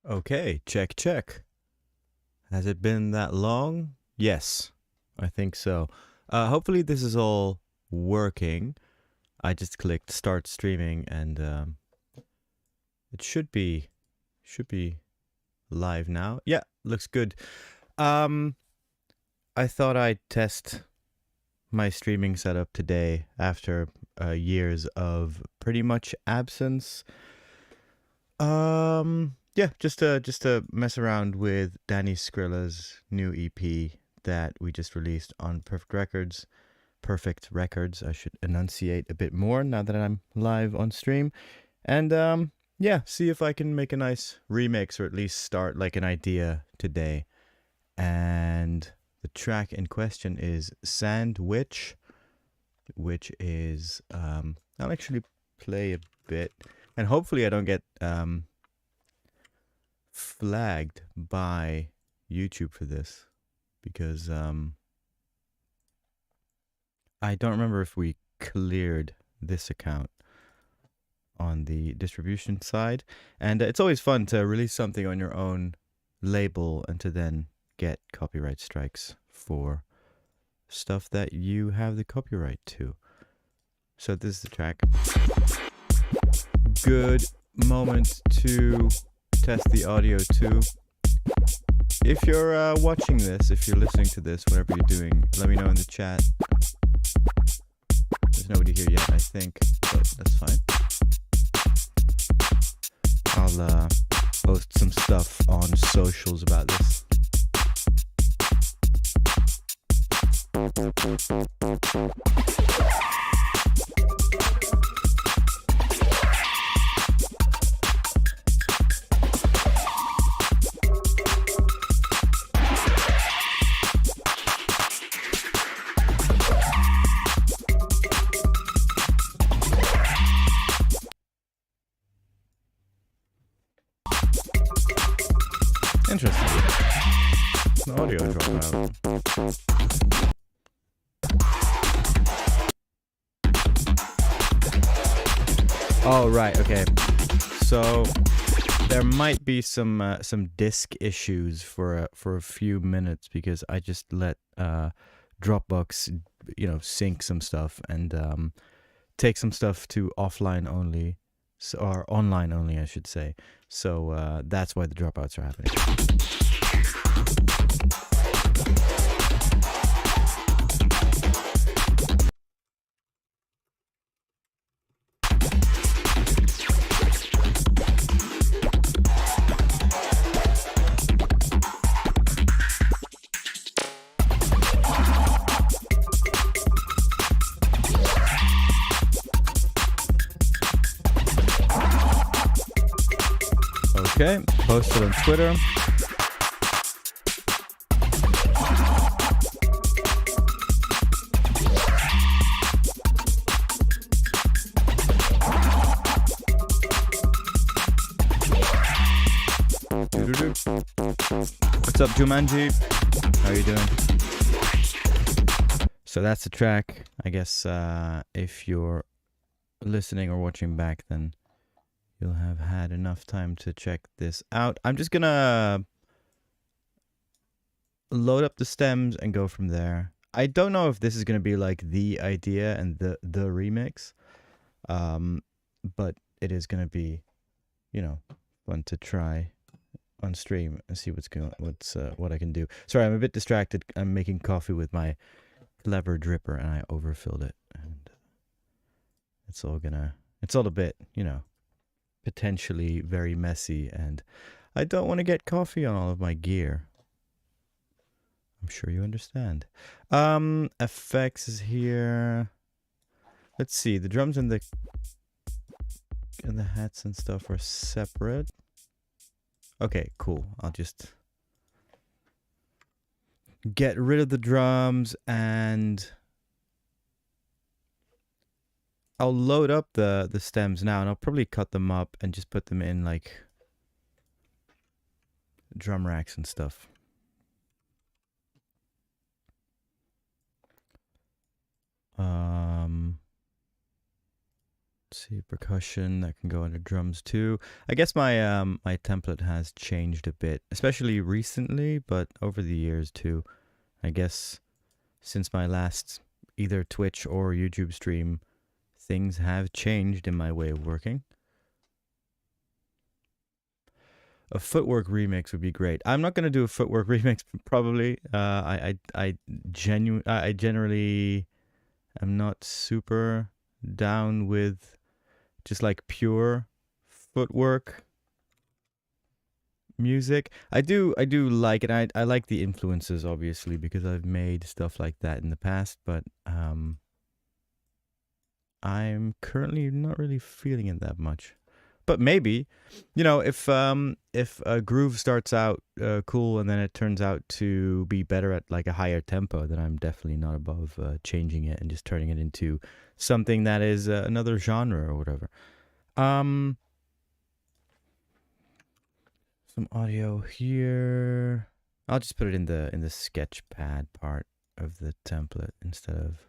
Okay, check, check. Has it been that long? Yes, I think so. Hopefully this is all working. I just clicked start streaming and it should be live now. Yeah, looks good. I thought I'd test my streaming setup today after years of pretty much absence. Yeah, just to mess around with Danny Scrilla's new EP that we just released on Perfect Records. Perfect Records. I should enunciate a bit more now that I'm live on stream. And yeah, see if I can make a nice remix or at least start like an idea today. And the track in question is Sandwich, which is I'll actually play a bit. And hopefully I don't get flagged by YouTube for this because I don't remember if we cleared this account on the distribution side. And it's always fun to release something on your own label and to then get copyright strikes for stuff that you have the copyright to. So this is the track. Good moment to test the audio too. If you're watching this, if you're listening to this, whatever you're doing, let me know in the chat. There's nobody here yet, I think, but that's fine. I'll post some stuff on socials about this. Interesting. The audio dropped out. Oh, right, okay. So there might be some disk issues for a few minutes because I just let Dropbox, sync some stuff and take some stuff to offline only, or online only, I should say. So that's why the dropouts are happening. Okay, posted on Twitter. What's up, Jumanji? How are you doing? So that's the track. I guess if you're listening or watching back, then you'll have had enough time to check this out. I'm just gonna load up the stems and go from there. I don't know if this is gonna be like the idea and the remix, but it is gonna be, fun to try on stream and see what I can do. Sorry, I'm a bit distracted. I'm making coffee with my clever dripper and I overfilled it, and it's all a bit, potentially very messy, and I don't want to get coffee on all of my gear. I'm sure you understand. FX is here. Let's see, the drums and the hats and stuff are separate. Okay, cool. I'll just get rid of the drums and I'll load up the stems now, and I'll probably cut them up and just put them in like drum racks and stuff. Let's see, percussion that can go under drums too. I guess my my template has changed a bit, especially recently, but over the years too. I guess since my last either Twitch or YouTube stream, things have changed in my way of working. A footwork remix would be great. I'm not gonna do a footwork remix probably. I generally am not super down with just like pure footwork music. I do like it. I like the influences obviously because I've made stuff like that in the past, but I'm currently not really feeling it that much. But maybe, you know, if a groove starts out cool and then it turns out to be better at like a higher tempo, then I'm definitely not above changing it and just turning it into something that is another genre or whatever. Some audio here. I'll just put it in the sketch pad part of the template instead of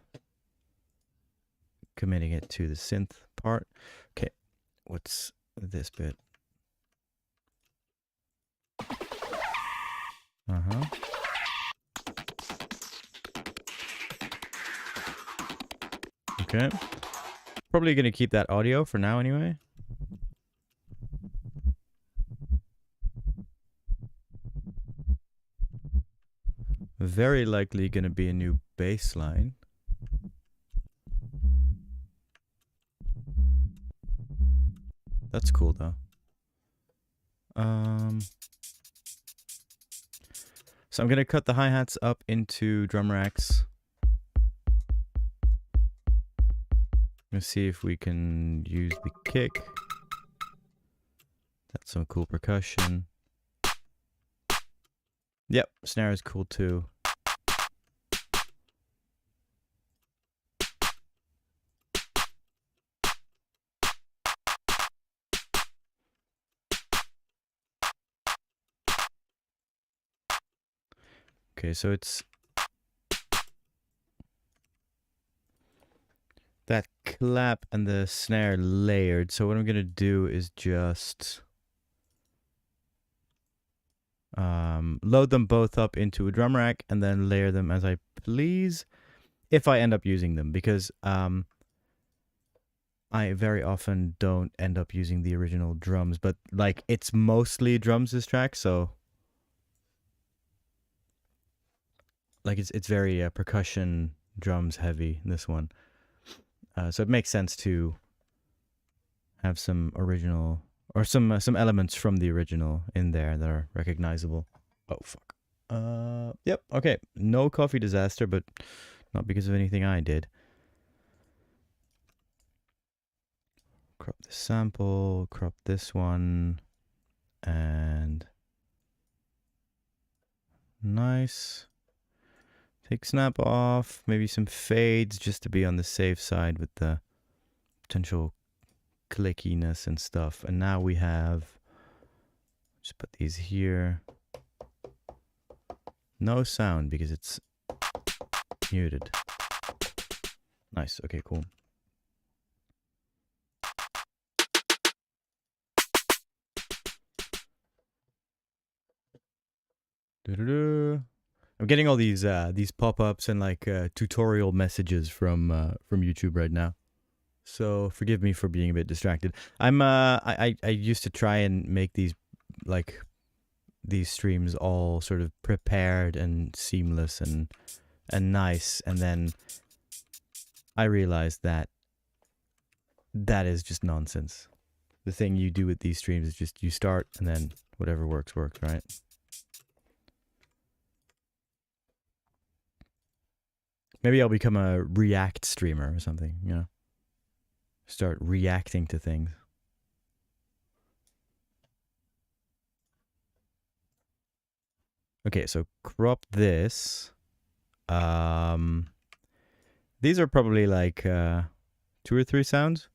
committing it to the synth part. Okay, what's this bit? Uh-huh. Okay. Probably gonna keep that audio for now anyway. Very likely gonna be a new bass line. That's cool though. So I'm gonna cut the hi-hats up into drum racks. Let's see if we can use the kick. That's some cool percussion. Yep, snare is cool too. Okay, so it's that clap and the snare layered. So what I'm gonna do is just load them both up into a drum rack and then layer them as I please, if I end up using them, because I very often don't end up using the original drums, but like it's mostly drums this track, so like it's very percussion drums heavy in this one. So it makes sense to have some original or some elements from the original in there that are recognizable. Oh fuck. Yep. Okay. No coffee disaster, but not because of anything I did. Crop this sample. Crop this one, and nice. Take snap off. Maybe some fades just to be on the safe side with the potential clickiness and stuff. And now we have, just put these here. No sound because it's muted. Nice. Okay, cool. I'm getting all these pop-ups and like tutorial messages from YouTube right now. So forgive me for being a bit distracted. I used to try and make these like these streams all sort of prepared and seamless and nice, and then I realized that that is just nonsense. The thing you do with these streams is just you start and then whatever works, right? Maybe I'll become a React streamer or something, you know? Start reacting to things. Okay, so crop this. These are probably like 2 or 3 sounds.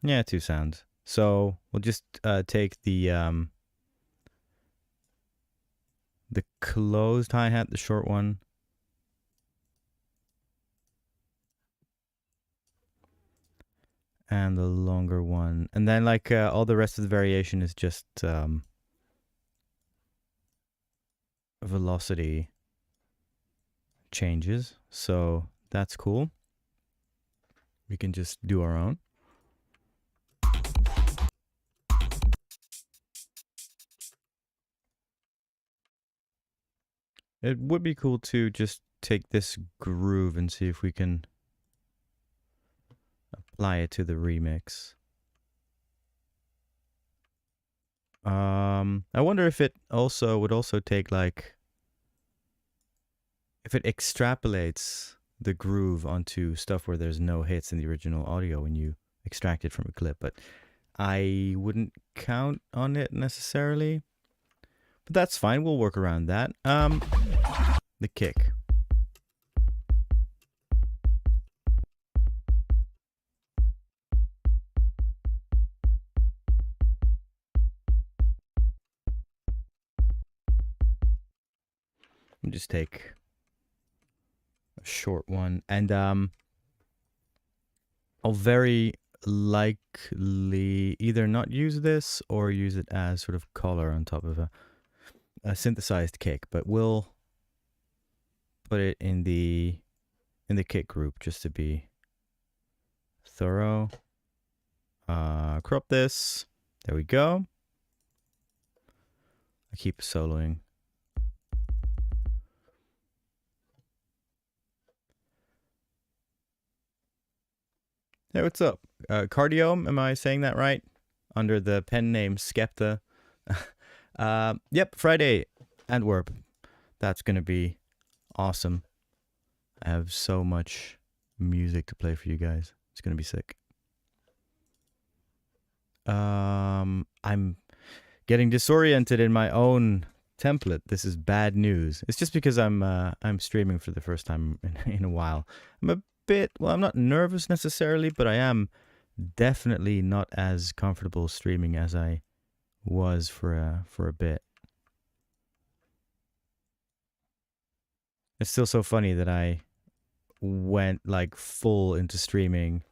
Yeah, 2 sounds. So we'll just take the closed hi-hat, the short one, and the longer one. And then like all the rest of the variation is just velocity changes. So that's cool. We can just do our own. It would be cool to just take this groove and see if we can apply it to the remix. I wonder if it also would also take like, if it extrapolates the groove onto stuff where there's no hits in the original audio when you extract it from a clip, but I wouldn't count on it necessarily. But that's fine, we'll work around that. The kick. I'll just take a short one, and I'll very likely either not use this or use it as sort of color on top of a synthesized kick, but we'll put it in the kick group just to be thorough. Crop this. There we go. I keep soloing. Hey, what's up? Cardiome, am I saying that right? Under the pen name Skepta. Yep, Friday, Antwerp. That's gonna be awesome. I have so much music to play for you guys. It's gonna be sick. I'm getting disoriented in my own template. This is bad news. It's just because I'm streaming for the first time in a while. I'm a bit, well, I'm not nervous necessarily, but I am definitely not as comfortable streaming as I was for a bit. It's still so funny that I went like full into streaming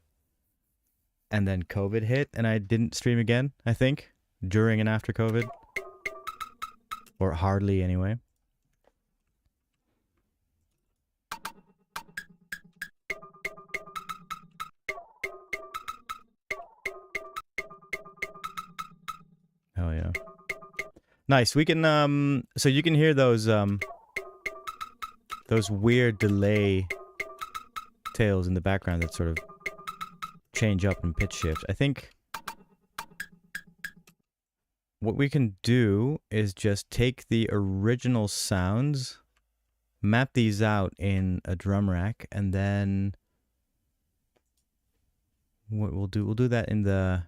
and then COVID hit and I didn't stream again, I think, during and after COVID. Or hardly anyway. Oh yeah. Nice. We can so you can hear those weird delay tails in the background that sort of change up and pitch shift. I think what we can do is just take the original sounds, map these out in a drum rack, and then what we'll do that in the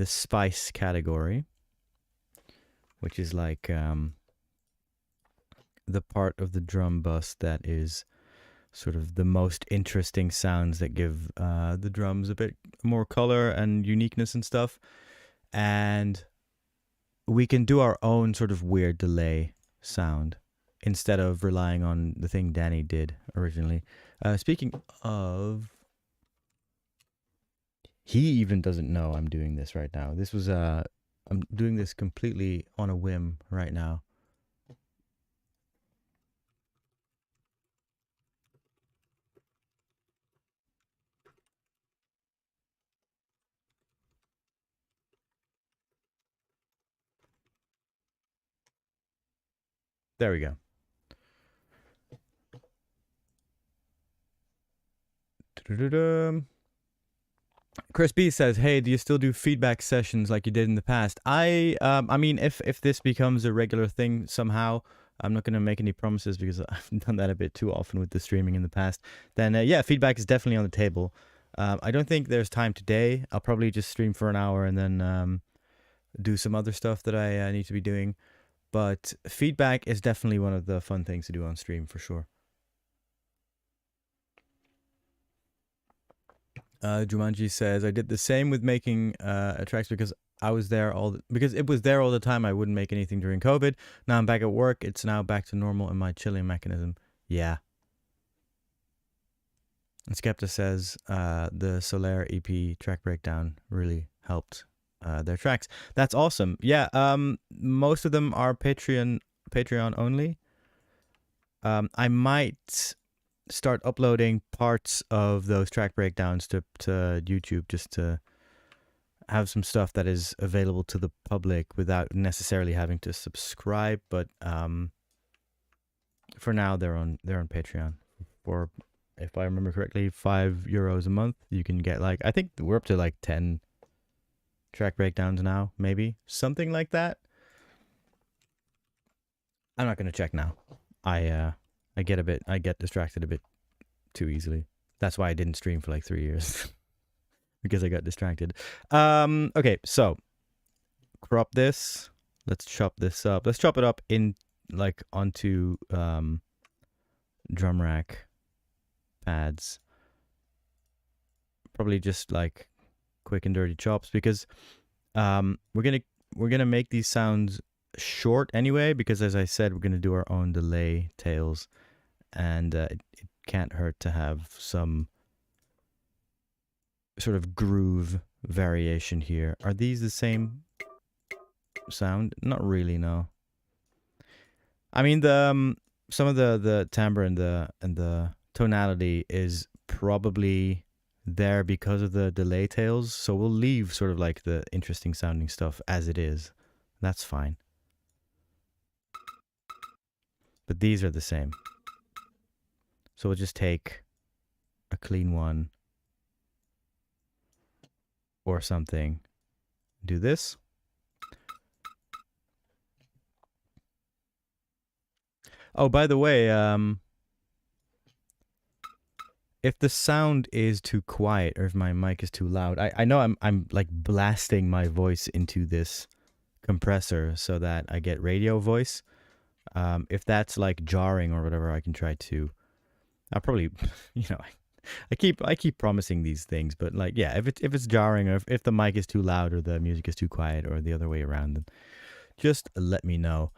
spice category, which is like the part of the drum bus that is sort of the most interesting sounds that give the drums a bit more color and uniqueness and stuff. And we can do our own sort of weird delay sound instead of relying on the thing Danny did originally. Speaking of, he even doesn't know I'm doing this right now. This was I'm doing this completely on a whim right now. There we go. Chris B says, "Hey, do you still do feedback sessions like you did in the past?" I mean, if this becomes a regular thing somehow, I'm not going to make any promises because I've done that a bit too often with the streaming in the past. Then yeah, feedback is definitely on the table. I don't think there's time today. I'll probably just stream for an hour and then do some other stuff that I need to be doing. But feedback is definitely one of the fun things to do on stream for sure. Jumanji says, "I did the same with making tracks because I was there because it was there all the time. I wouldn't make anything during COVID. Now I'm back at work. It's now back to normal in my chilling mechanism." Yeah. And Skepta says the Solaire EP track breakdown really helped their tracks. That's awesome. Yeah, most of them are Patreon only. I might start uploading parts of those track breakdowns to YouTube just to have some stuff that is available to the public without necessarily having to subscribe. But for now, they're on Patreon. For, if I remember correctly, €5 a month. You can get I think we're up to 10 track breakdowns now, maybe something like that. I'm not gonna check now. I get distracted a bit too easily. That's why I didn't stream for 3 years. Because I got distracted. Okay, so crop this. Let's chop this up. Let's chop it up in onto drum rack pads. Probably just quick and dirty chops, because we're gonna make these sounds short anyway, because as I said, we're gonna do our own delay tails, and it can't hurt to have some sort of groove variation here. Are these the same sound? Not really, no. I mean, the some of the timbre and the tonality is probably there because of the delay tails, so we'll leave sort of the interesting sounding stuff as it is. That's fine. But these are the same. So we'll just take a clean one or something. Do this. Oh, by the way, if the sound is too quiet or if my mic is too loud, I know I'm blasting my voice into this compressor so that I get radio voice. If that's jarring or whatever, I can try to. I'll probably, I keep promising these things, but yeah, if it's jarring, or if the mic is too loud or the music is too quiet or the other way around, then just let me know.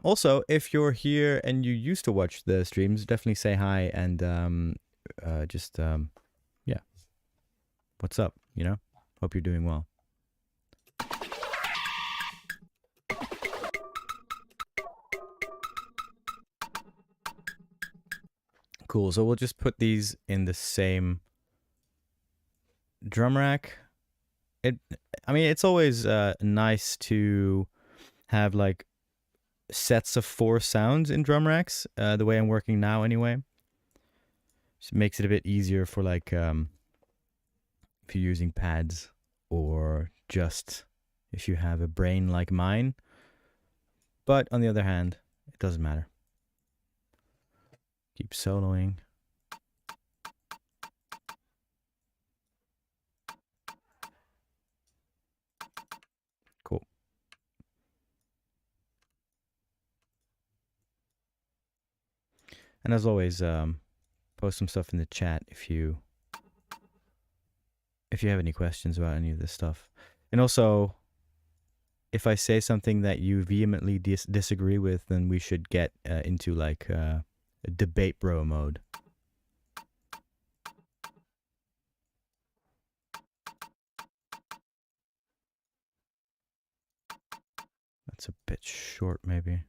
Also, if you're here and you used to watch the streams, definitely say hi and yeah, what's up? Hope you're doing well. Cool. So we'll just put these in the same drum rack. I mean, it's always nice to have sets of 4 sounds in drum racks. The way I'm working now, anyway, just makes it a bit easier for if you're using pads, or just if you have a brain like mine. But on the other hand, it doesn't matter. Keep soloing. Cool. And as always, post some stuff in the chat if you have any questions about any of this stuff. And also, if I say something that you vehemently disagree with, then we should get into a debate bro mode. That's a bit short, maybe.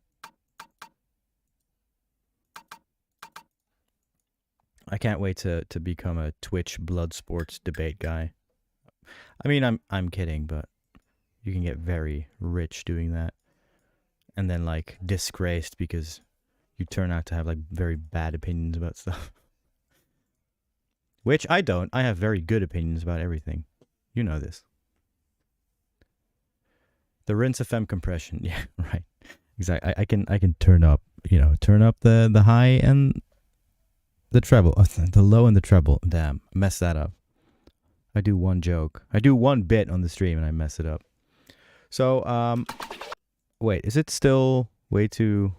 I can't wait to become a Twitch blood sports debate guy. I mean, I'm kidding, but you can get very rich doing that, and then disgraced because you turn out to have very bad opinions about stuff. Which I don't. I have very good opinions about everything. You know this. The Rinse FM compression. Yeah, right. Exactly. I can turn up, turn up the high and the treble, the low and the treble. Damn, I messed that up. I do one joke. I do one bit on the stream and I mess it up. So, wait, is it still way too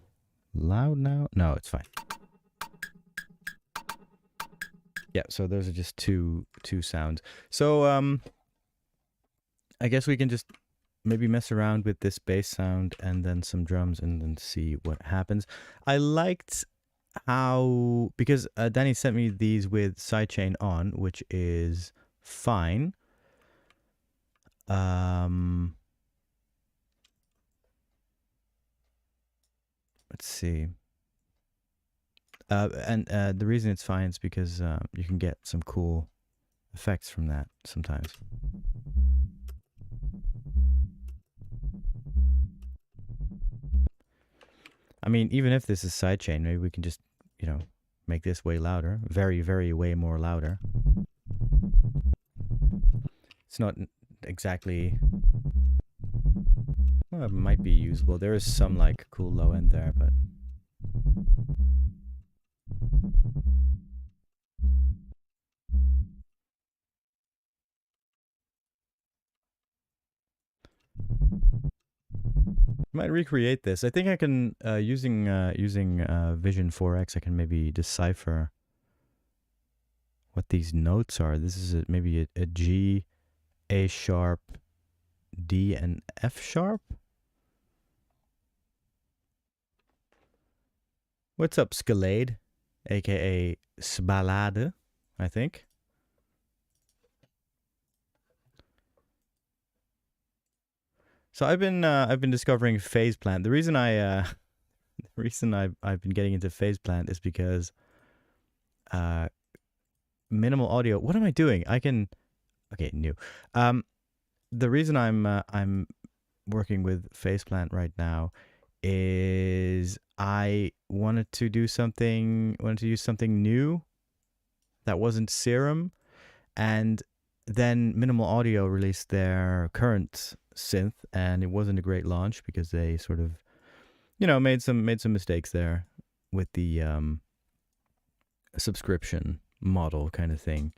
loud now? No, it's fine. Yeah, so those are just two sounds. So, I guess we can just maybe mess around with this bass sound and then some drums and then see what happens. I liked how, because Danny sent me these with sidechain on, which is fine. Let's see. And the reason it's fine is because you can get some cool effects from that sometimes. I mean, even if this is sidechain, maybe we can just, you know, make this way louder. Very, very way more louder. It's not exactly... Well, it might be usable. There is some, like, cool low end there, but... Might recreate this. I think I can, using Vision 4X, I can maybe decipher what these notes are. This is maybe a G, A sharp, D, and F sharp? What's up, Scalade? AKA Sbalade, I think. So I've been discovering phase plant. The reason I've been getting into phase plant is because minimal audio. What am I doing? Okay, new. The reason I'm working with phase plant right now is I wanted to use something new that wasn't Serum, and then Minimal Audio released their current synth, and it wasn't a great launch because they sort of, made some mistakes there with the subscription model kind of thing.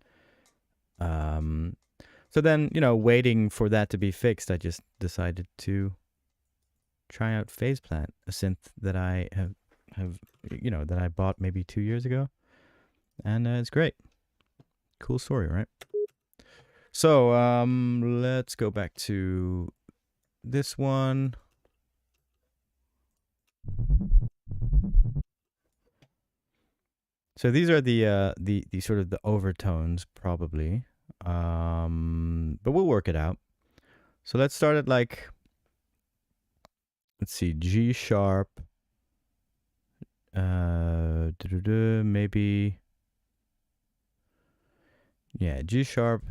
So then, waiting for that to be fixed, I just decided to try out Phase Plant, a synth that I have that I bought maybe 2 years ago, and it's great. Cool story, right? So let's go back to this one. So these are the sort of the overtones probably, but we'll work it out. So let's start at like, let's see, G sharp, maybe, yeah, G sharp,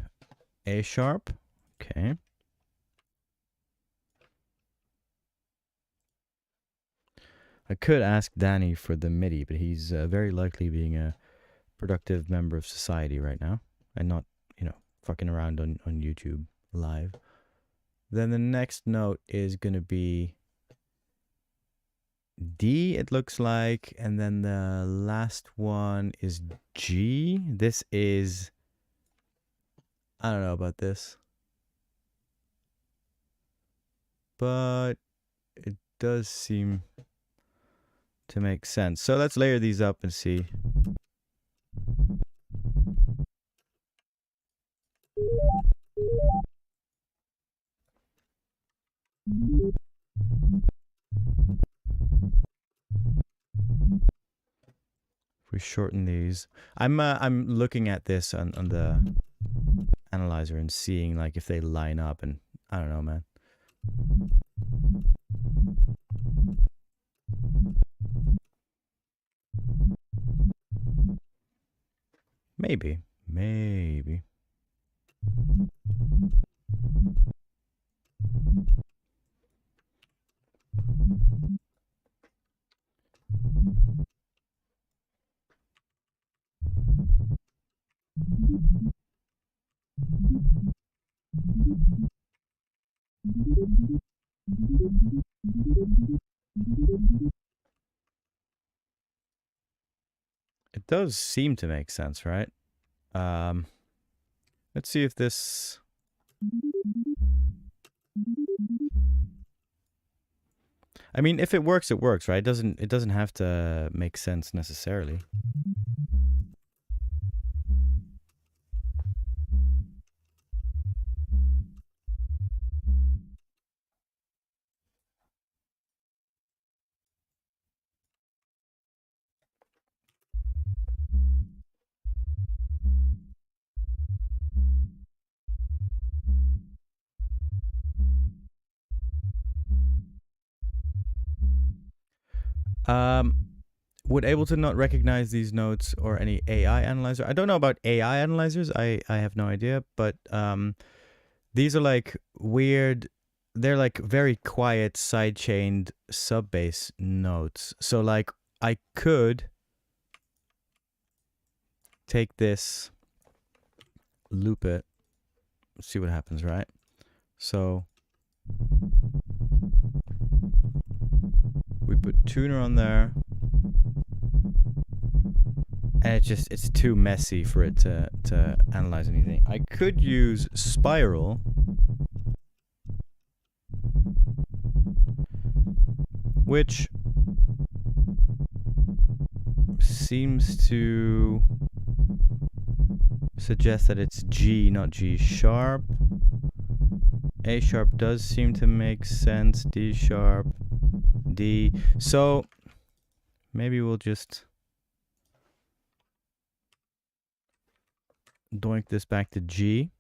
A sharp, okay. I could ask Danny for the MIDI, but he's very likely being a productive member of society right now and not, fucking around on YouTube live. Then the next note is going to be D, it looks like, and then the last one is G. This is, I don't know about this, but it does seem to make sense. So let's layer these up and see. If we shorten these, I'm looking at this on the analyzer and seeing like if they line up, and I don't know, man. Maybe. It does seem to make sense, right? Let's see if this... I mean, if it works, it works, right? It doesn't have to make sense necessarily. Would Ableton not recognize these notes or any AI analyzer? I don't know about AI analyzers. I have no idea, but these are like weird. They're like very quiet sidechained sub bass notes. So like I could take this, loop it, see what happens, right? So we put tuner on there, and it's too messy for it to analyze anything. I could use Spiral, which seems to suggest that it's G, not G sharp. A sharp does seem to make sense. D sharp, D. So maybe we'll just doink this back to G.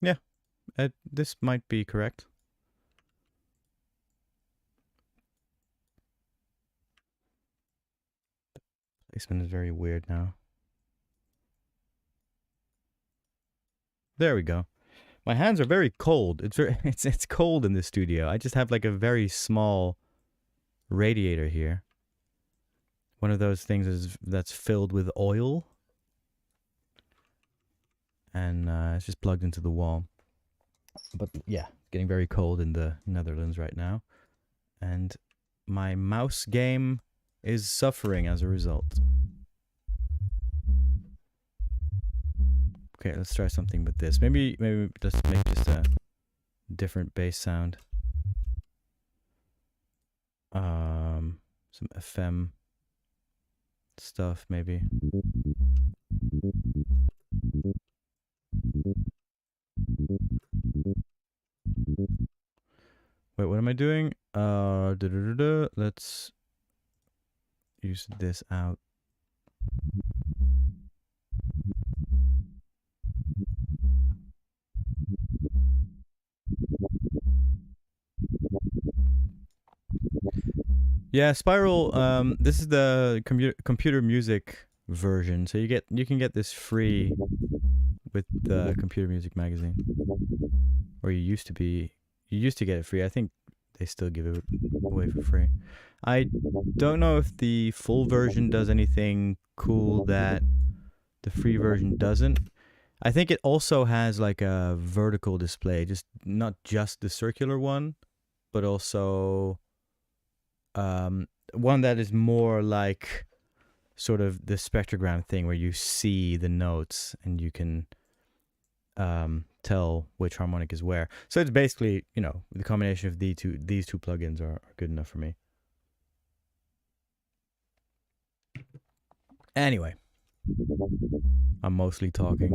Yeah, this might be correct. Placement is very weird now. There we go. My hands are very cold. It's cold in the studio. I just have like a very small radiator here. One of those things that's filled with oil. And it's just plugged into the wall. But yeah, getting very cold in the Netherlands right now. And my mouse game is suffering as a result. Okay, let's try something with this. Maybe let's make just a different bass sound. Some FM stuff maybe. Wait, what am I doing? Let's use this out. Yeah, Spiral. This is the computer music version, so you can get this free with the Computer Music Magazine, or you used to get it free. I think they still give it away for free. I don't know if the full version does anything cool that the free version doesn't. I think it also has like a vertical display, just not just the circular one, but also one that is more like sort of the spectrogram thing where you see the notes and you can tell which harmonic is where. So it's basically, you know, the combination of these two plugins are good enough for me. Anyway, I'm mostly talking.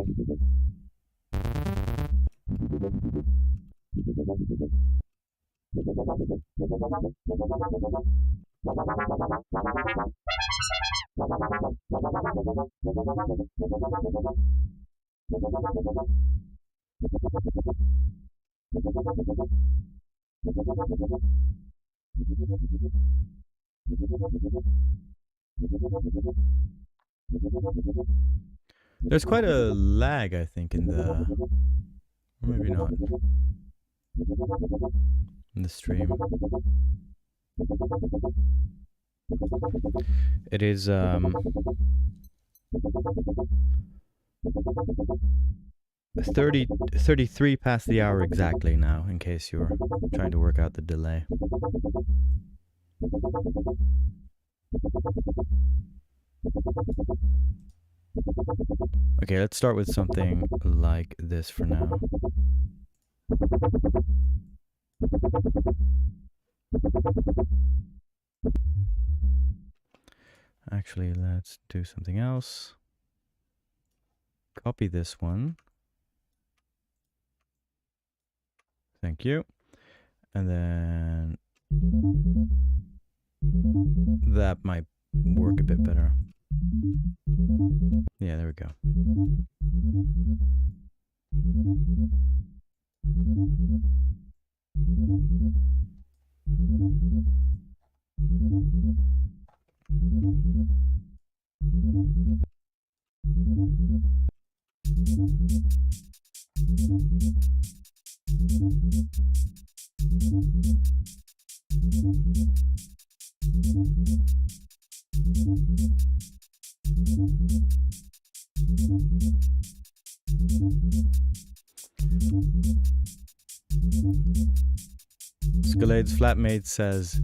There's quite a lag, I think, in the... Or maybe not. In the stream. It is 33 past the hour exactly now, in case you're trying to work out the delay. Okay, let's start with something like this for now. Actually, let's do something else. Copy this one. Thank you. And then that might work a bit better. Yeah, there we go. Scalade's flatmate says,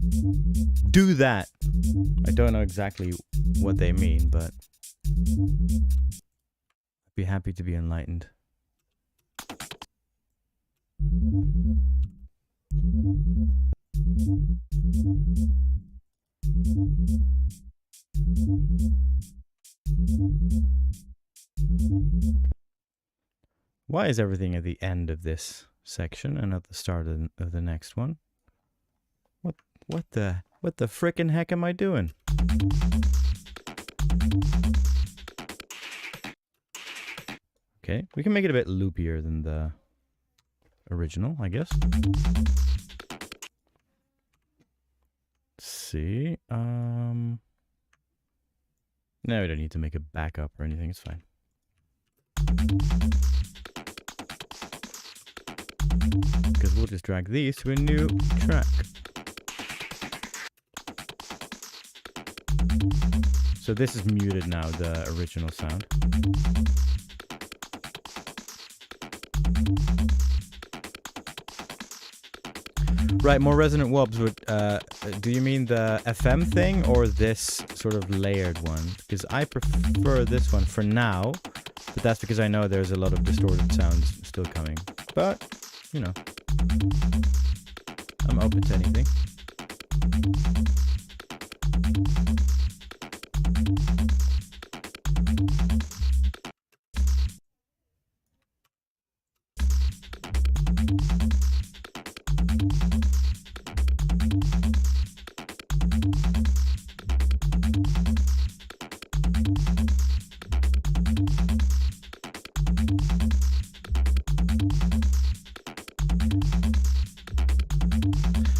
do that. I don't know exactly what they mean, but I'd be happy to be enlightened. Why is everything at the end of this section and at the start of the next one? What the frickin' heck am I doing? Okay, we can make it a bit loopier than the original, I guess. Let's see. No, we don't need to make a backup or anything. It's fine. Because we'll just drag these to a new track. So this is muted now, the original sound. Right, more resonant wobs. Would do you mean the FM thing or this sort of layered one? Because I prefer this one for now, but that's because I know there's a lot of distorted sounds still coming. But, you know, I'm open to anything.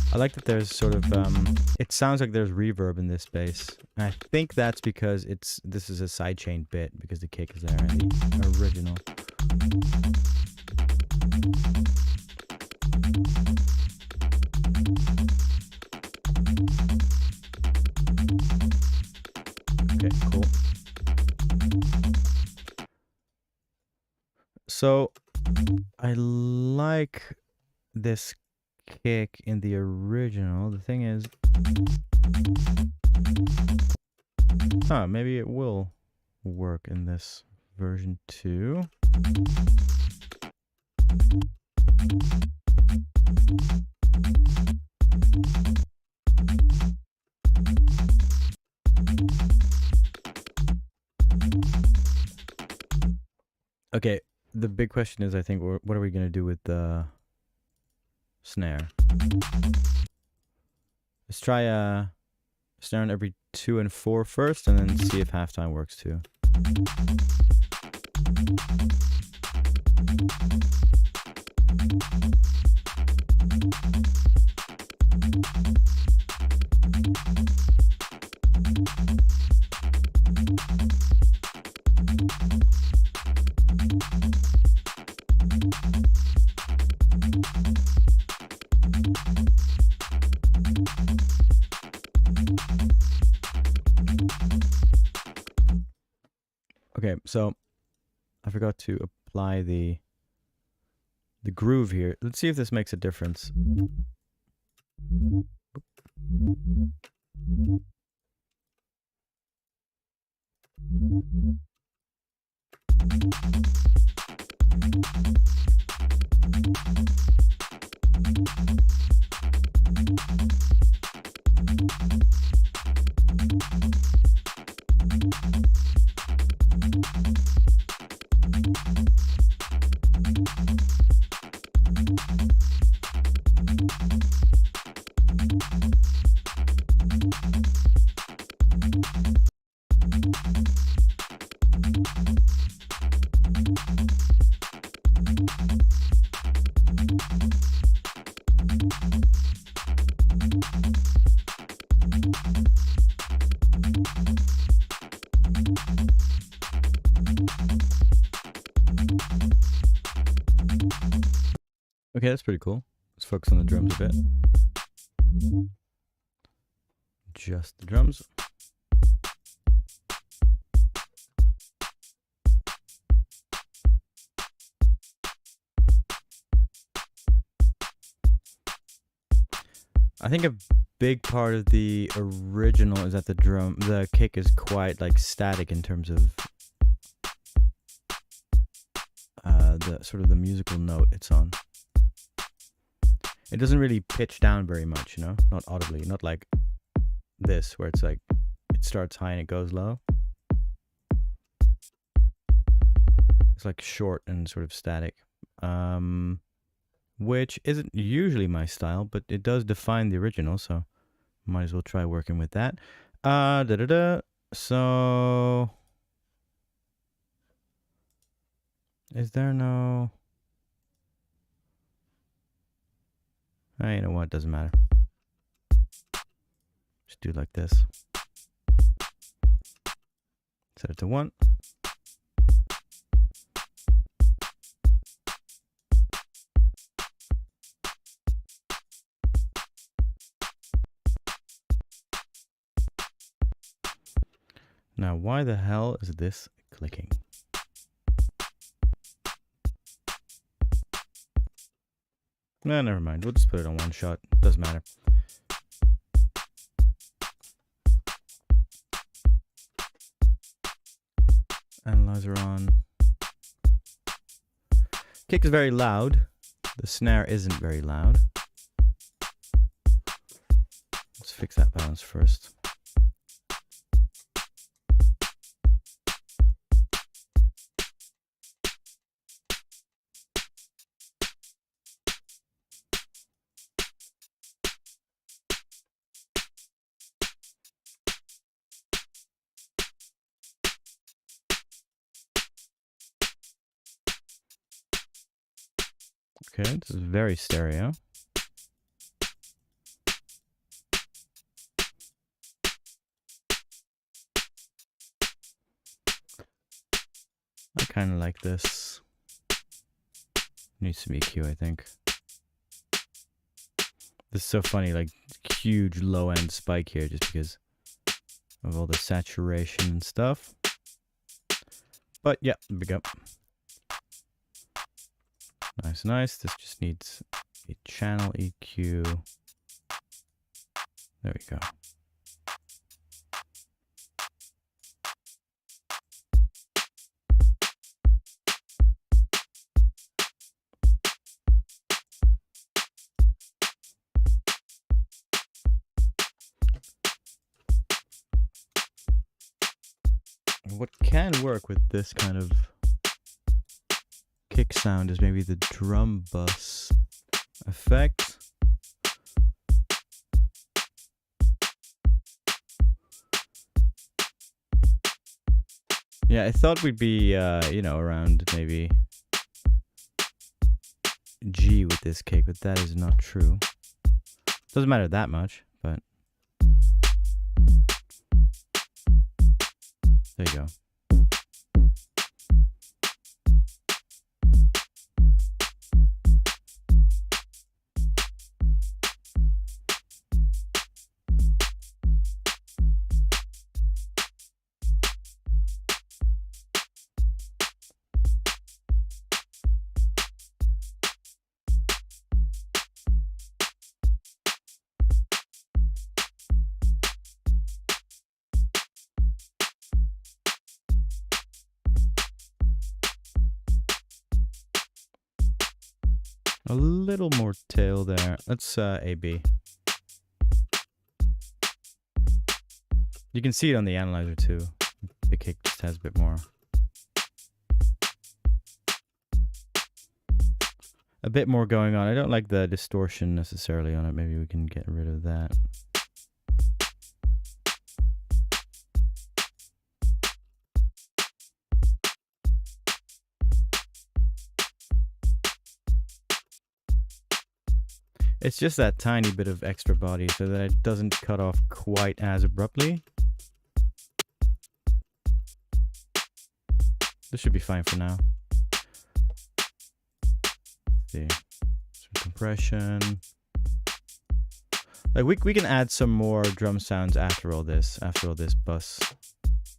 I like that there's sort of, it sounds like there's reverb in this bass. And I think that's because this is a sidechain bit, because the kick is there in the original. Okay, cool. So, I like this kick in the original. The thing is, maybe it will work in this version too. Okay, the big question is, I think, what are we going to do with the snare? Let's try a snare on every 2 and 4 first, and then see if halftime works too. Okay, so I forgot to apply the groove here. Let's see if this makes a difference. Okay, that's pretty cool. Let's focus on the drums a bit. Just the drums. I think a big part of the original is that the kick is quite like static in terms of the sort of the musical note it's on. It doesn't really pitch down very much, you know, not audibly, not like this where it's like it starts high and it goes low. It's like short and sort of static, which isn't usually my style, but it does define the original, so might as well try working with that. So is there no... you know what? Doesn't matter. Just do it like this. Set it to 1. Now, why the hell is this clicking? No, never mind. We'll just put it on one shot. Doesn't matter. Analyzer on. Kick is very loud. The snare isn't very loud. Let's fix that balance first. Okay, this is very stereo. I kind of like this. Needs some EQ, I think. This is so funny, like huge low end spike here just because of all the saturation and stuff. But yeah, there we go. Nice, nice. This just needs a channel EQ. There we go. What can work with this kind of kick sound is maybe the drum bus effect. Yeah, I thought we'd be, you know, around maybe G with this kick, but that is not true. Doesn't matter that much, but there you go. A little more tail there. Let's A-B. You can see it on the analyzer too. The kick just has a bit more. A bit more going on. I don't like the distortion necessarily on it. Maybe we can get rid of that. It's just that tiny bit of extra body so that it doesn't cut off quite as abruptly. This should be fine for now. Let's see. compression. Like we can add some more drum sounds after all this bus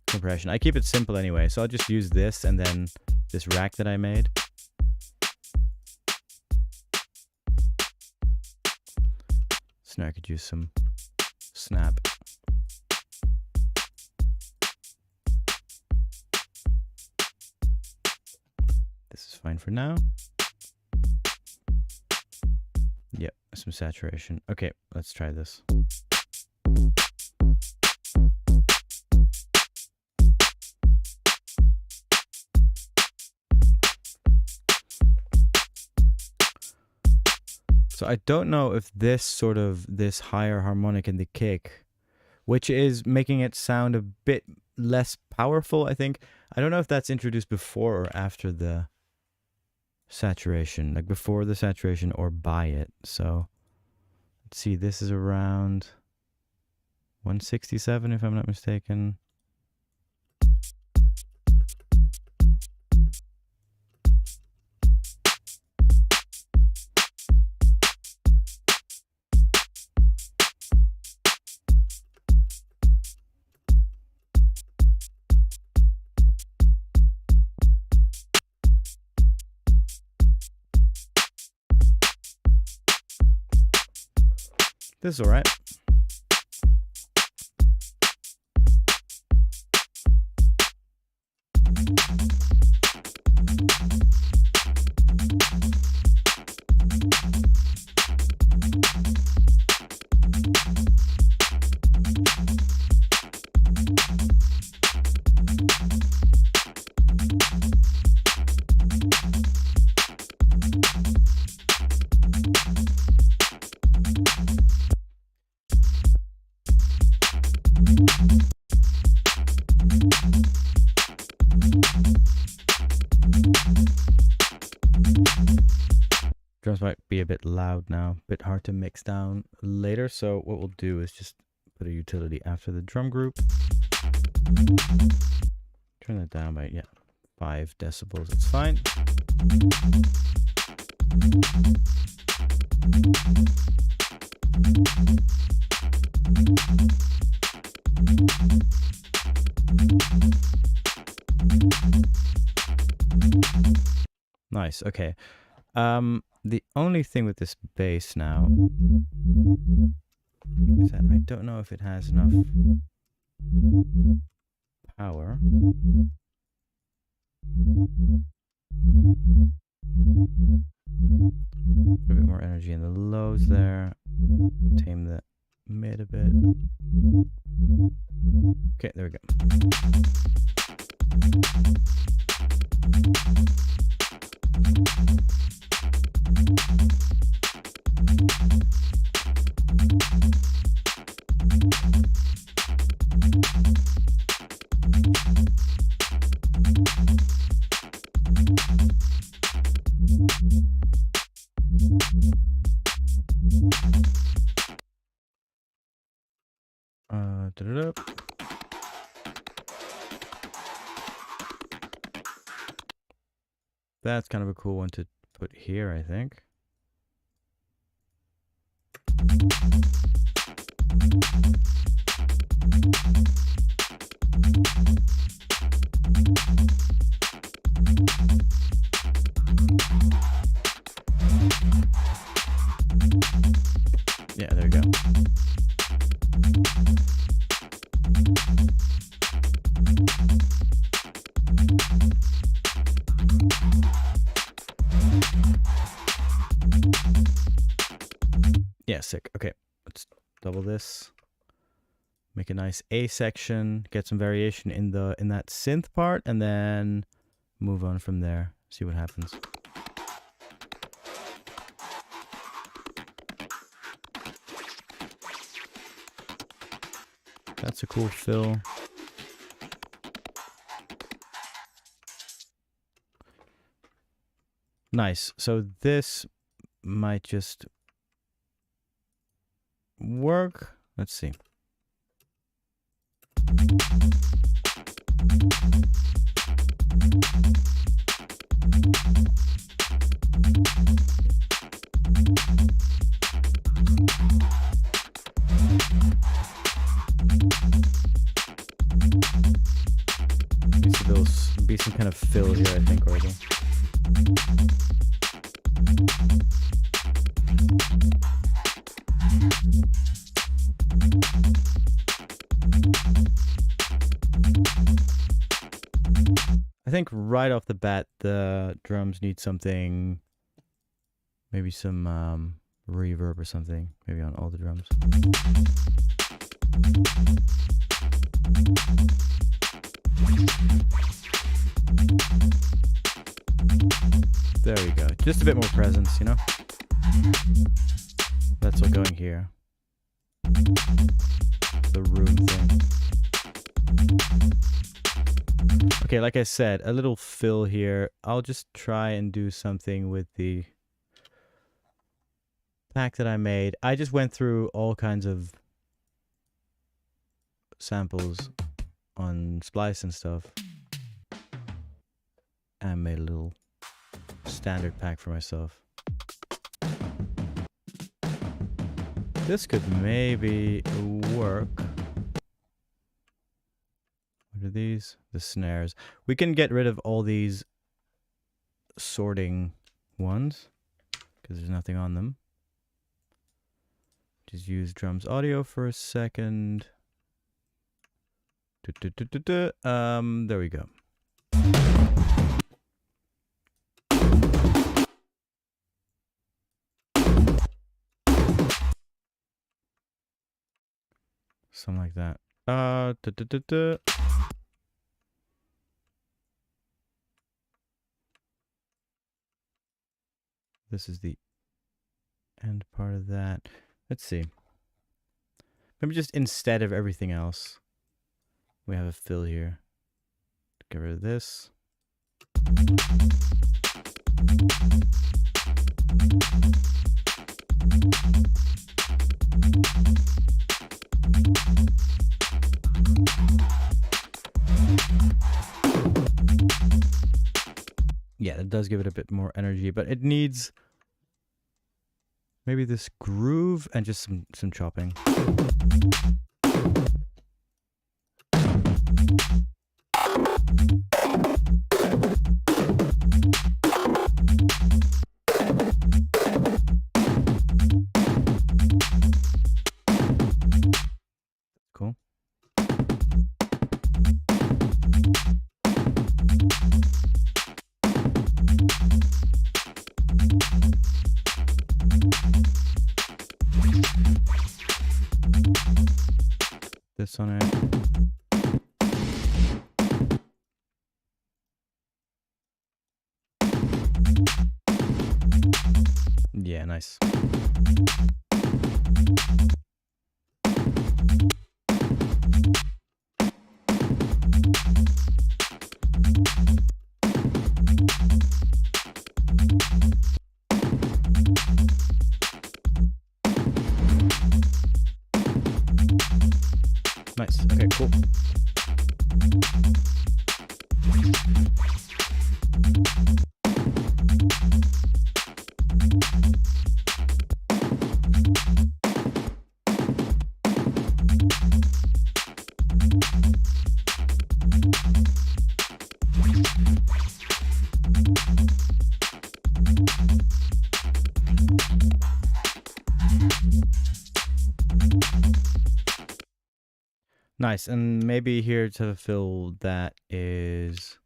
compression. I keep it simple anyway, so I'll just use this and then this rack that I made. So now I could use some snap. This is fine for now. Yep, some saturation. Okay, let's try this. So I don't know if this higher harmonic in the kick, which is making it sound a bit less powerful, I think. I don't know if that's introduced before or after the saturation, like before the saturation or by it. So let's see, this is around 167 if I'm not mistaken. This is all right. Drums might be a bit loud now, a bit hard to mix down later, so what we'll do is just put a utility after the drum group. Turn that down by, 5 decibels, it's fine. Nice, okay. The only thing with this bass now is that I don't know if it has enough power. Put a bit more energy in the lows there. Tame the mid a bit. Okay, there we go. That's kind of a cool one to put here, I think. Yeah, there we go. Yeah, sick. Okay, let's double this. Make a nice A section, get some variation in that synth part, and then move on from there. See what happens. That's a cool fill. Nice. So this might just work. Let's see. be some kind of fill here, I think, already. I think right off the bat, the drums need something, maybe some reverb or something, maybe on all the drums. There we go. Just a bit more presence, you know? That's what going here. The room thing. Okay, like I said, a little fill here. I'll just try and do something with the pack that I made. I just went through all kinds of samples on Splice and stuff and made a little standard pack for myself. This could maybe work. What are these? The snares. We can get rid of all these sorting ones because there's nothing on them. Just use drums audio for a second. There we go. Something like that. This is the end part of that. Let's see. Maybe just instead of everything else, we have a fill here. Get rid of this. Yeah, that does give it a bit more energy, but it needs maybe this groove and just some chopping. Cool. This on it. Yeah, nice. Nice. Okay, cool. Nice, and maybe here to fill that is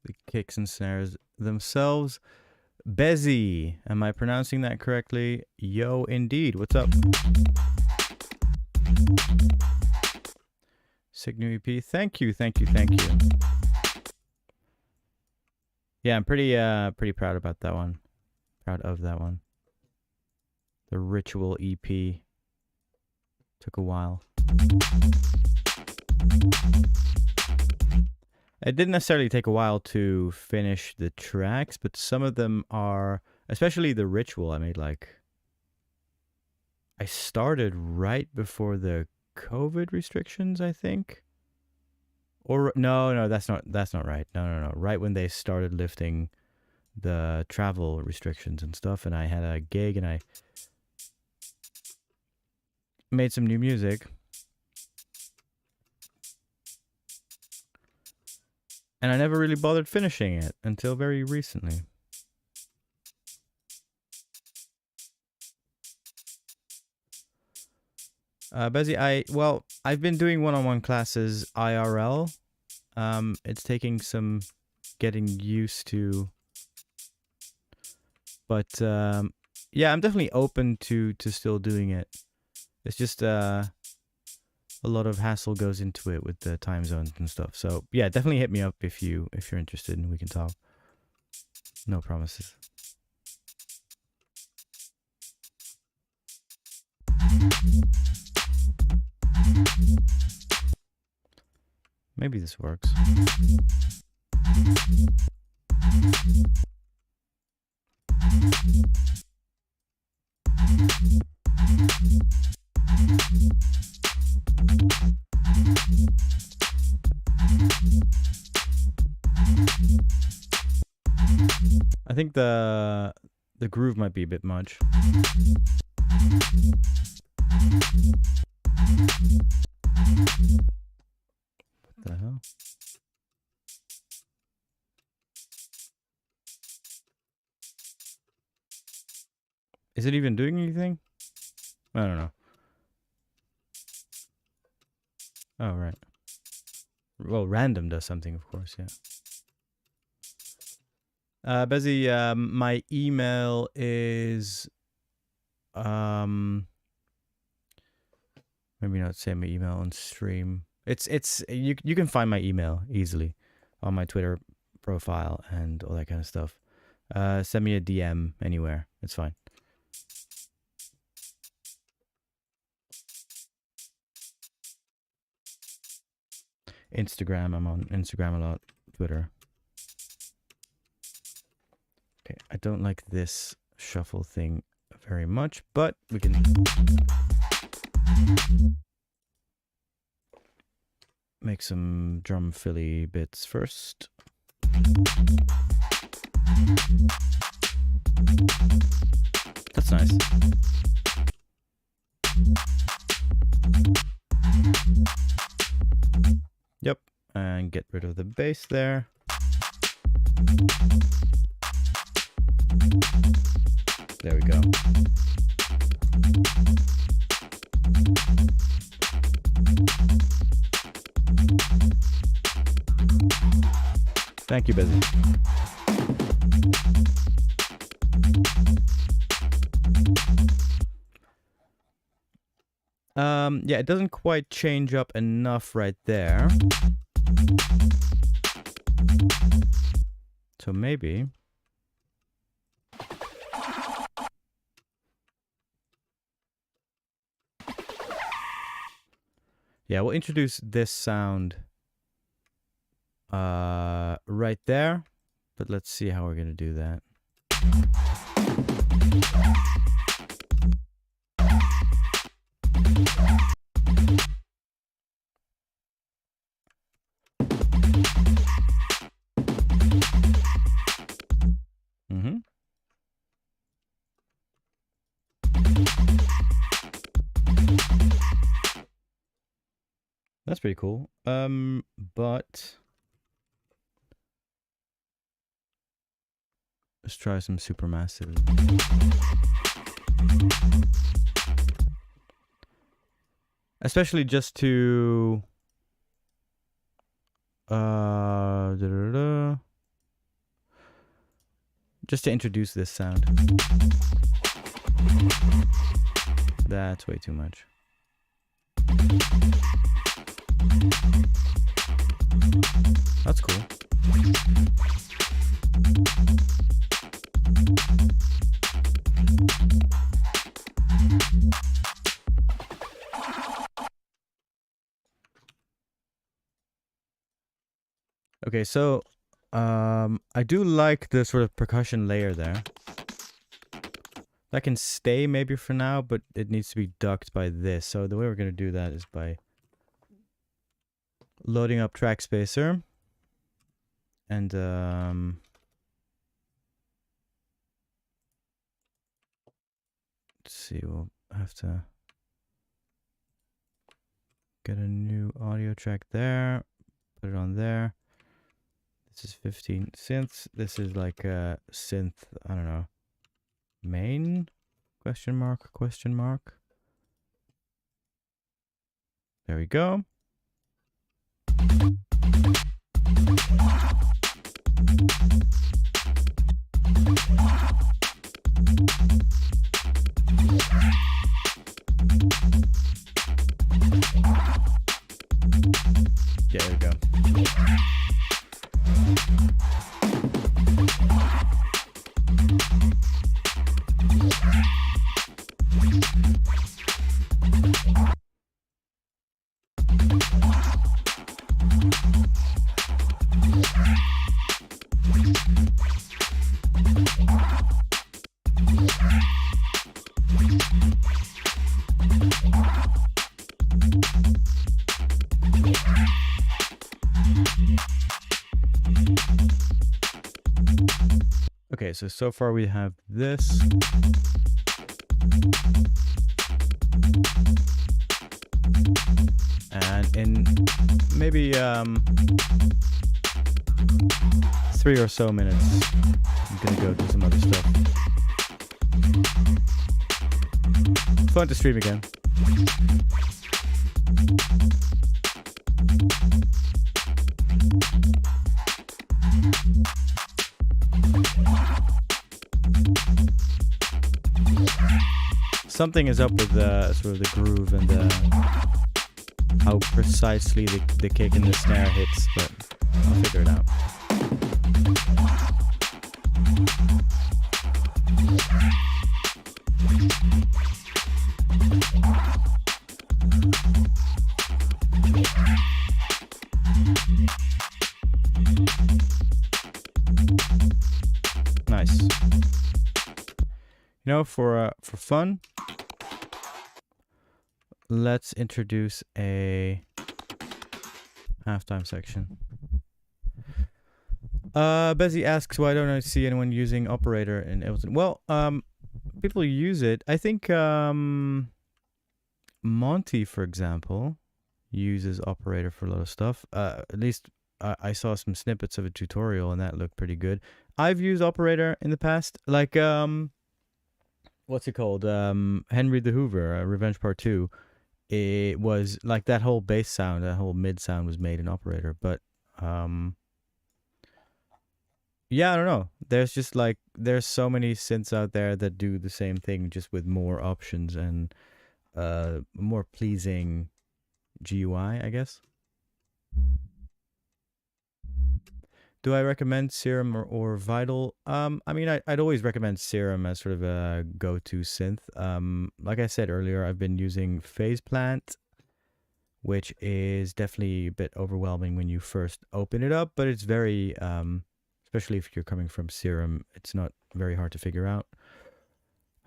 the kicks and snares themselves. Bezzy, am I pronouncing that correctly? Yo, indeed. What's up? Sick new EP. Thank you, thank you, thank you. Yeah, I'm pretty proud about that one. Proud of that one. The Ritual EP. Took a while. It didn't necessarily take a while to finish the tracks, but some of them are, especially the Ritual I made, like, I started right before the COVID restrictions, I think. Or no, that's not right. No. Right when they started lifting the travel restrictions and stuff, and I had a gig and I made some new music. And I never really bothered finishing it until very recently. Bezzy, I've been doing one-on-one classes IRL. It's taking some getting used to, but yeah, I'm definitely open to still doing it. It's just a lot of hassle goes into it with the time zones and stuff. So yeah, definitely hit me up if you're interested and we can talk. No promises. Maybe this works. I think the groove might be a bit much. What the hell? Is it even doing anything? I don't know. Oh, right. Well, random does something, of course, yeah. Bezzy, my email is maybe not say my email on stream. It's you can find my email easily on my Twitter profile and all that kind of stuff. Send me a DM anywhere. It's fine. Instagram, I'm on Instagram a lot. Twitter. Okay, I don't like this shuffle thing very much, but we can make some drum filly bits first. That's nice. Yep, and get rid of the bass there. There we go. Thank you, Busy. Yeah, it doesn't quite change up enough right there. So maybe. Yeah, we'll introduce this sound right there, but let's see how we're gonna do that. That's pretty cool. But let's try some supermassive. Especially just to just to introduce this sound. That's way too much. That's cool. Okay, so I do like the sort of percussion layer there. That can stay maybe for now, but it needs to be ducked by this. So the way we're going to do that is by loading up track spacer. And let's see, we'll have to get a new audio track there, put it on there. This is 15 synths. This is like a synth, I don't know, main? Question mark, question mark. There we go. Yeah, there we go. Okay, so far we have this. And in maybe 3 or so minutes, I'm gonna go do some other stuff. Fun to stream again. Something is up with sort of the groove and how precisely the kick and the snare hits, but I'll figure it out. Nice. You know, for fun, let's introduce a halftime section. Bezzy asks, why don't I see anyone using operator in Ableton? Well, people use it. I think Monty, for example, uses operator for a lot of stuff. At least I saw some snippets of a tutorial and that looked pretty good. I've used operator in the past, like what's it called? Henry the Hoover, Revenge Part 2. It was like that whole bass sound, that whole mid sound was made in operator, but yeah, I don't know. There's just like there's so many synths out there that do the same thing, just with more options and more pleasing GUI, I guess. Do I recommend Serum or Vital? I mean, I'd always recommend Serum as sort of a go-to synth. Like I said earlier, I've been using Phase Plant, which is definitely a bit overwhelming when you first open it up, but it's very, especially if you're coming from Serum, it's not very hard to figure out.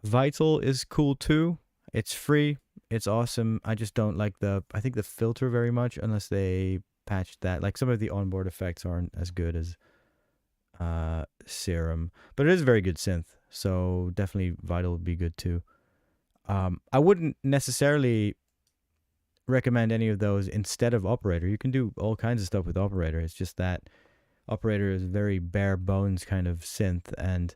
Vital is cool too. It's free. It's awesome. I just don't like I think the filter very much, unless they patched that. Like some of the onboard effects aren't as good as Serum, but it is a very good synth, so definitely Vital would be good too. I wouldn't necessarily recommend any of those instead of operator. You can do all kinds of stuff with operator. It's just that operator is very bare bones kind of synth, and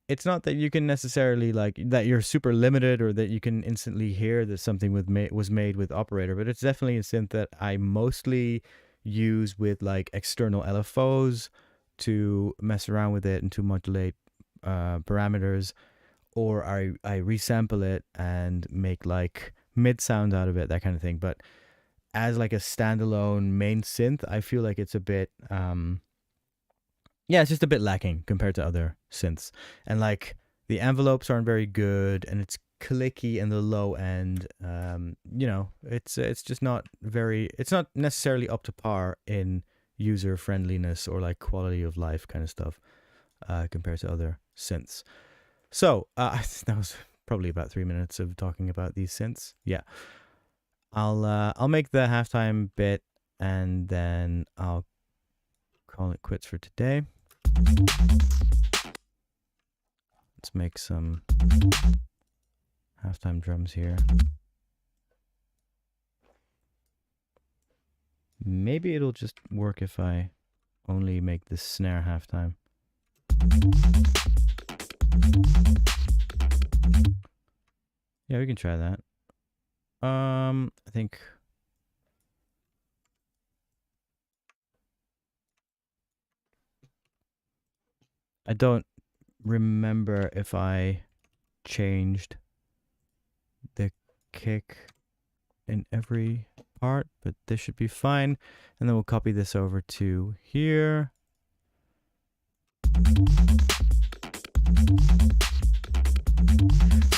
it's not that you can necessarily like that you're super limited or that you can instantly hear that something was made with operator, but it's definitely a synth that I mostly use with like external LFOs to mess around with it and to modulate parameters, or I resample it and make like mid sound out of it, that kind of thing. But as like a standalone main synth, I feel like it's a bit yeah, it's just a bit lacking compared to other synths. And like the envelopes aren't very good, and it's clicky in the low end. You know, it's just not very, it's not necessarily up to par in user friendliness or like quality of life kind of stuff compared to other synths. So that was probably about 3 minutes of talking about these synths. Yeah, I'll make the halftime bit and then I'll call it quits for today. Let's make some halftime drums here. Maybe it'll just work if I only make this snare half time. Yeah, we can try that. I think I don't remember if I changed the kick in every part, but this should be fine. And then we'll copy this over to here.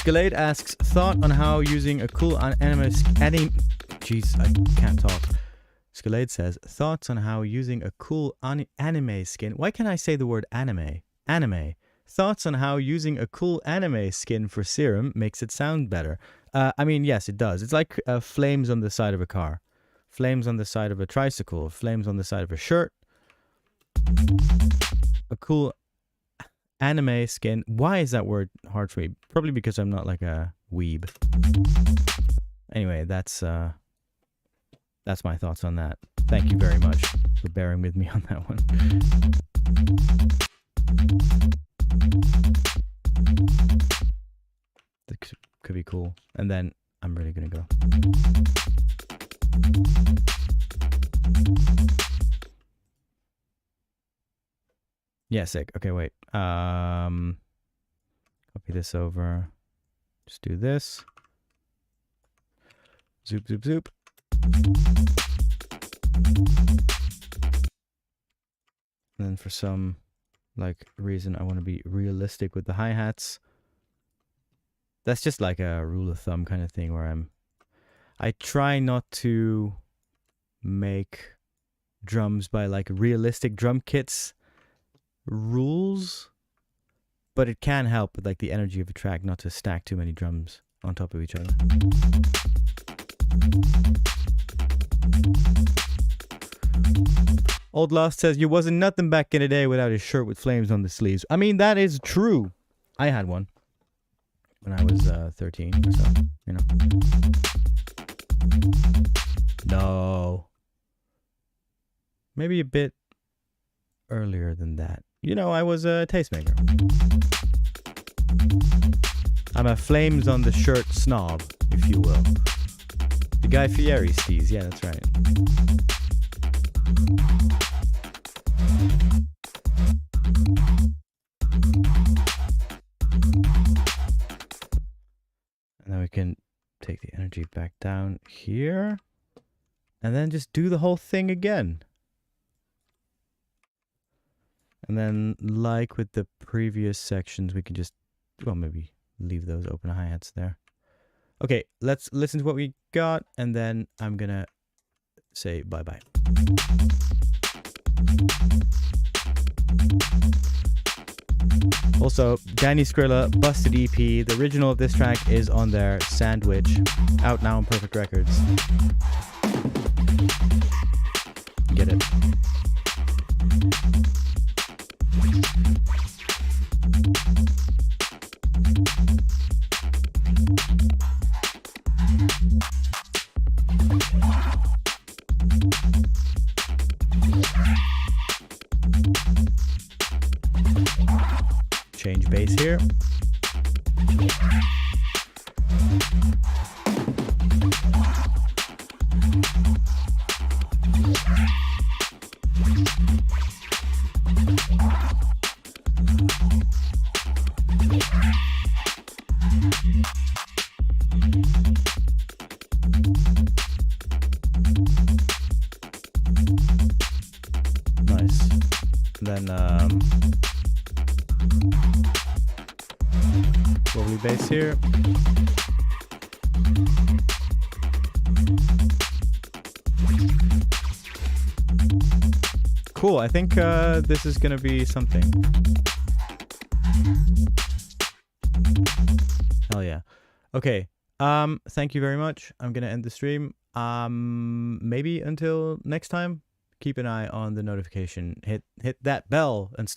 Scalade asks, thought on how using a cool Jeez, I can't talk. Scalade says, thoughts on how using a cool anime skin. Why can't I say the word anime? Anime. Thoughts on how using a cool anime skin for serum makes it sound better. I mean, yes, it does. It's like flames on the side of a car. Flames on the side of a tricycle. Flames on the side of a shirt. A cool anime skin. Why is that word hard for me? Probably because I'm not like a weeb. Anyway, that's my thoughts on that. Thank you very much for bearing with me on that one. That could be cool. And then I'm really gonna go. Yeah, sick. Okay, wait. Copy this over. Just do this. Zoop, zoop, zoop. And then for some like reason I want to be realistic with the hi-hats. That's just like a rule of thumb kind of thing where I try not to make drums by like realistic drum kits rules, but it can help with like the energy of a track not to stack too many drums on top of each other. Old Lost says, you wasn't nothing back in the day without a shirt with flames on the sleeves. I mean, that is true. I had one when I was 13 or so, you know. No. Maybe a bit earlier than that. You know, I was a tastemaker. I'm a flames on the shirt snob, if you will. The Guy Fieri steez, yeah, that's right. And then we can take the energy back down here. And then just do the whole thing again. And then, like with the previous sections, we can just, well, maybe leave those open hi-hats there. Okay, let's listen to what we got, and then I'm gonna say bye-bye. Also, Danny Scrilla, Busted EP. The original of this track is on their Sandwich, out now on Perfect Records. Get it. Change bass here. Nice. And then wobbly bass here. Cool, I think this is gonna be something. Hell yeah. Okay, thank you very much. I'm gonna end the stream. Maybe until next time, keep an eye on the notification. Hit that bell and stuff.